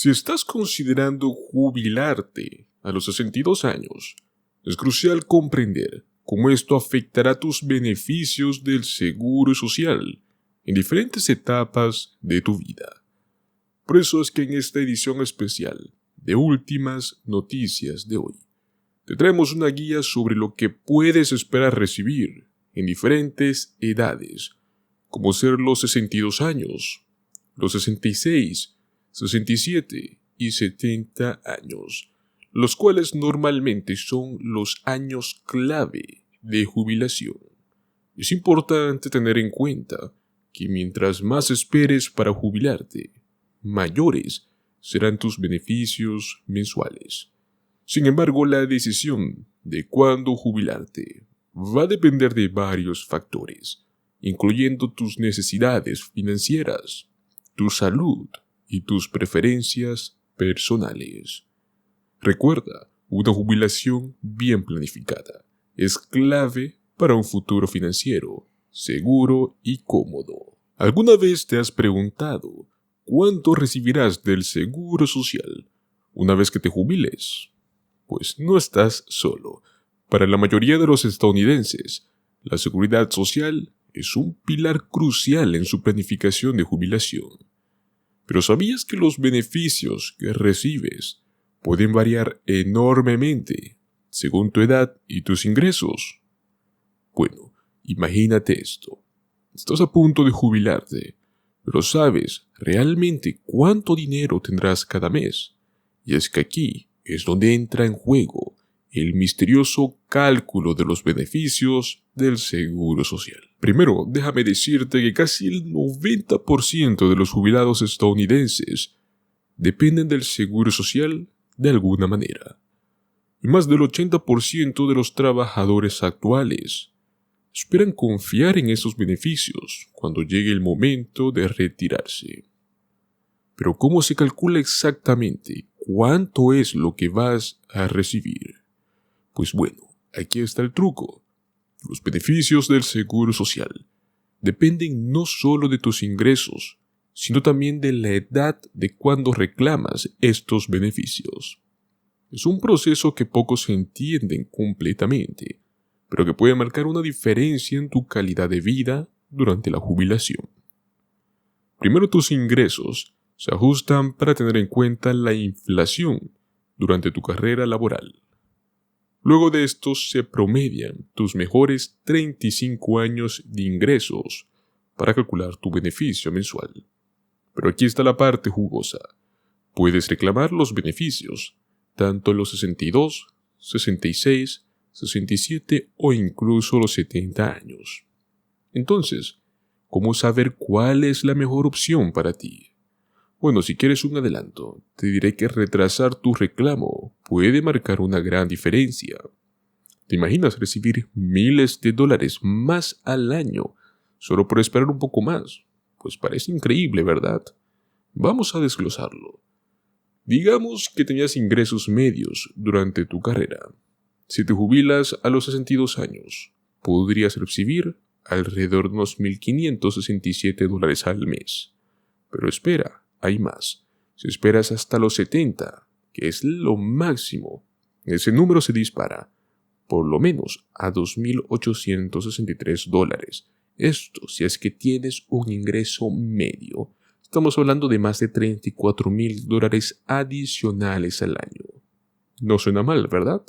Si estás considerando jubilarte a los 62 años, es crucial comprender cómo esto afectará tus beneficios del seguro social en diferentes etapas de tu vida. Por eso es que en esta edición especial de Últimas Noticias de hoy, te traemos una guía sobre lo que puedes esperar recibir en diferentes edades, como ser los 62 años, los 66, 67 y 70 años, los cuales normalmente son los años clave de jubilación. Es importante tener en cuenta que mientras más esperes para jubilarte, mayores serán tus beneficios mensuales. Sin embargo, la decisión de cuándo jubilarte va a depender de varios factores, incluyendo tus necesidades financieras, tu salud y tus preferencias personales. Recuerda, una jubilación bien planificada es clave para un futuro financiero, seguro y cómodo. ¿Alguna vez te has preguntado cuánto recibirás del seguro social una vez que te jubiles? Pues no estás solo. Para la mayoría de los estadounidenses, la seguridad social es un pilar crucial en su planificación de jubilación. Pero ¿sabías que los beneficios que recibes pueden variar enormemente según tu edad y tus ingresos? Bueno, imagínate esto. Estás a punto de jubilarte, pero ¿sabes realmente cuánto dinero tendrás cada mes? Y es que aquí es donde entra en juego el misterioso cálculo de los beneficios del seguro social. Primero, déjame decirte que casi el 90% de los jubilados estadounidenses dependen del seguro social de alguna manera. Y más del 80% de los trabajadores actuales esperan confiar en esos beneficios cuando llegue el momento de retirarse. Pero ¿cómo se calcula exactamente cuánto es lo que vas a recibir? Pues bueno, aquí está el truco. Los beneficios del seguro social dependen no solo de tus ingresos, sino también de la edad de cuando reclamas estos beneficios. Es un proceso que pocos entienden completamente, pero que puede marcar una diferencia en tu calidad de vida durante la jubilación. Primero, tus ingresos se ajustan para tener en cuenta la inflación durante tu carrera laboral. Luego de esto se promedian tus mejores 35 años de ingresos para calcular tu beneficio mensual. Pero aquí está la parte jugosa. Puedes reclamar los beneficios, tanto en los 62, 66, 67 o incluso los 70 años. Entonces, ¿cómo saber cuál es la mejor opción para ti? Bueno, si quieres un adelanto, te diré que retrasar tu reclamo puede marcar una gran diferencia. ¿Te imaginas recibir miles de dólares más al año solo por esperar un poco más? Pues parece increíble, ¿verdad? Vamos a desglosarlo. Digamos que tenías ingresos medios durante tu carrera. Si te jubilas a los 62 años, podrías recibir alrededor de unos $1,567 al mes. Pero espera. Hay más. Si esperas hasta los 70, que es lo máximo, ese número se dispara, por lo menos a $2,863. Esto si es que tienes un ingreso medio. Estamos hablando de más de $34,000 adicionales al año. No suena mal, ¿verdad?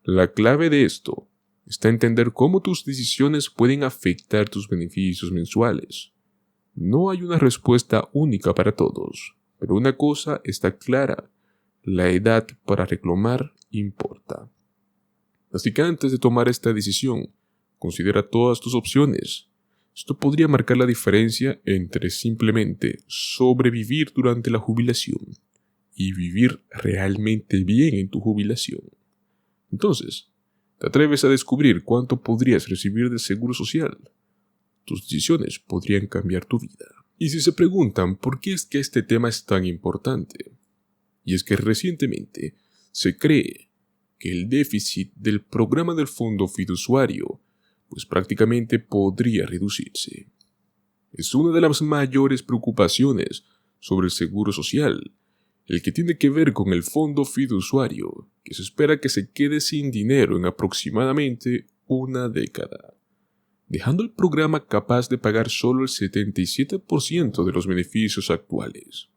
La clave de esto está en entender cómo tus decisiones pueden afectar tus beneficios mensuales. No hay una respuesta única para todos, pero una cosa está clara: la edad para reclamar importa. Así que antes de tomar esta decisión, considera todas tus opciones. Esto podría marcar la diferencia entre simplemente sobrevivir durante la jubilación y vivir realmente bien en tu jubilación. Entonces, ¿te atreves a descubrir cuánto podrías recibir del seguro social? Tus decisiones podrían cambiar tu vida. Y si se preguntan por qué es que este tema es tan importante, y es que recientemente se cree que el déficit del programa del fondo fiduciario pues prácticamente podría reducirse. Es una de las mayores preocupaciones sobre el seguro social, el que tiene que ver con el fondo fiduciario, que se espera que se quede sin dinero en aproximadamente una década, dejando el programa capaz de pagar solo el 77% de los beneficios actuales.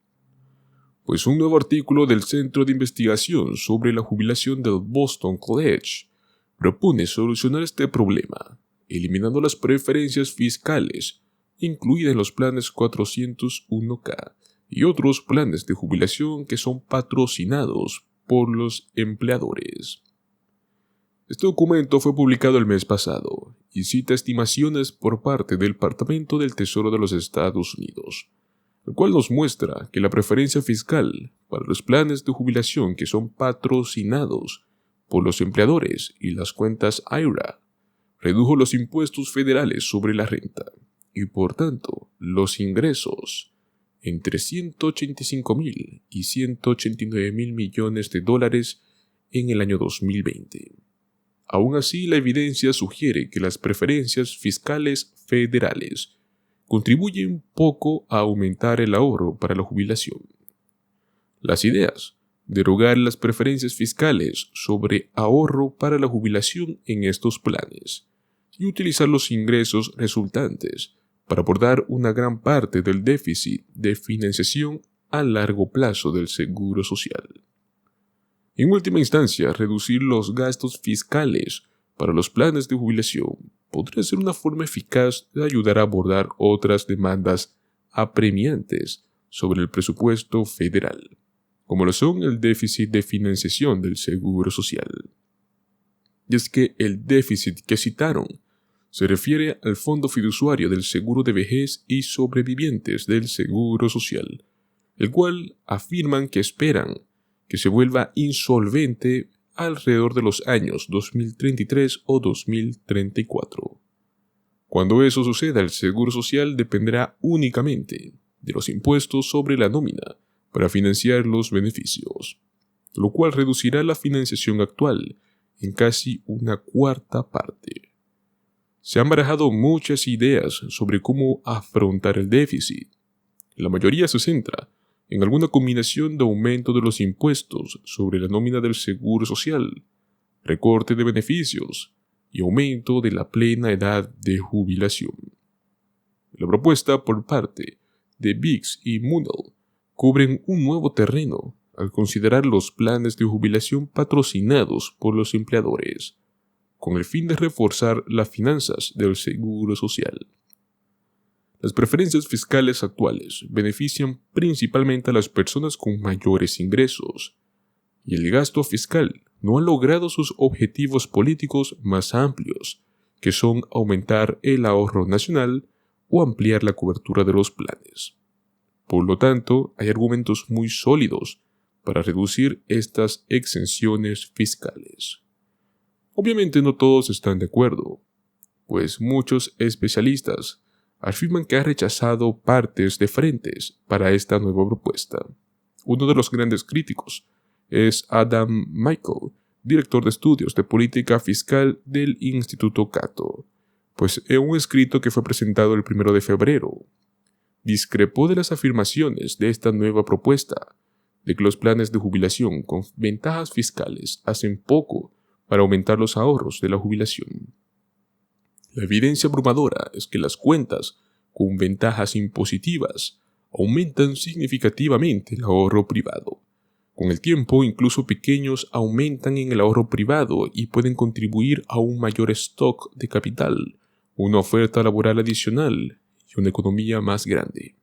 Pues un nuevo artículo del Centro de Investigación sobre la Jubilación del Boston College propone solucionar este problema, eliminando las preferencias fiscales incluidas en los planes 401k y otros planes de jubilación que son patrocinados por los empleadores. Este documento fue publicado el mes pasado y cita estimaciones por parte del Departamento del Tesoro de los Estados Unidos, el cual nos muestra que la preferencia fiscal para los planes de jubilación que son patrocinados por los empleadores y las cuentas IRA redujo los impuestos federales sobre la renta y por tanto los ingresos entre 185.000 y 189.000 millones de dólares en el año 2020. Aún así, la evidencia sugiere que las preferencias fiscales federales contribuyen poco a aumentar el ahorro para la jubilación. Las ideas: derogar las preferencias fiscales sobre ahorro para la jubilación en estos planes y utilizar los ingresos resultantes para abordar una gran parte del déficit de financiación a largo plazo del Seguro Social. En última instancia, reducir los gastos fiscales para los planes de jubilación podría ser una forma eficaz de ayudar a abordar otras demandas apremiantes sobre el presupuesto federal, como lo son el déficit de financiación del Seguro Social. Y es que el déficit que citaron se refiere al Fondo Fiduciario del Seguro de Vejez y Sobrevivientes del Seguro Social, el cual afirman que esperan que se vuelva insolvente alrededor de los años 2033 o 2034. Cuando eso suceda, el Seguro Social dependerá únicamente de los impuestos sobre la nómina para financiar los beneficios, lo cual reducirá la financiación actual en casi una cuarta parte. Se han barajado muchas ideas sobre cómo afrontar el déficit. La mayoría se centra en alguna combinación de aumento de los impuestos sobre la nómina del Seguro Social, recorte de beneficios y aumento de la plena edad de jubilación. La propuesta por parte de Biggs y Munell cubren un nuevo terreno al considerar los planes de jubilación patrocinados por los empleadores, con el fin de reforzar las finanzas del Seguro Social. Las preferencias fiscales actuales benefician principalmente a las personas con mayores ingresos, y el gasto fiscal no ha logrado sus objetivos políticos más amplios, que son aumentar el ahorro nacional o ampliar la cobertura de los planes. Por lo tanto, hay argumentos muy sólidos para reducir estas exenciones fiscales. Obviamente no todos están de acuerdo, pues muchos especialistas afirman que ha rechazado partes de frentes para esta nueva propuesta. Uno de los grandes críticos es Adam Michael, director de estudios de política fiscal del Instituto Cato, pues en un escrito que fue presentado el 1 de febrero, discrepó de las afirmaciones de esta nueva propuesta, de que los planes de jubilación con ventajas fiscales hacen poco para aumentar los ahorros de la jubilación. La evidencia abrumadora es que las cuentas con ventajas impositivas aumentan significativamente el ahorro privado. Con el tiempo, incluso pequeños aumentan en el ahorro privado y pueden contribuir a un mayor stock de capital, una oferta laboral adicional y una economía más grande.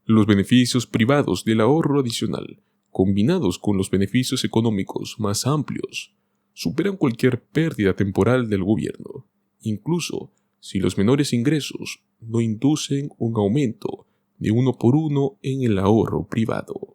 Los beneficios privados del ahorro adicional, combinados con los beneficios económicos más amplios, superan cualquier pérdida temporal del gobierno, incluso si los menores ingresos no inducen un aumento de 1 por 1 en el ahorro privado.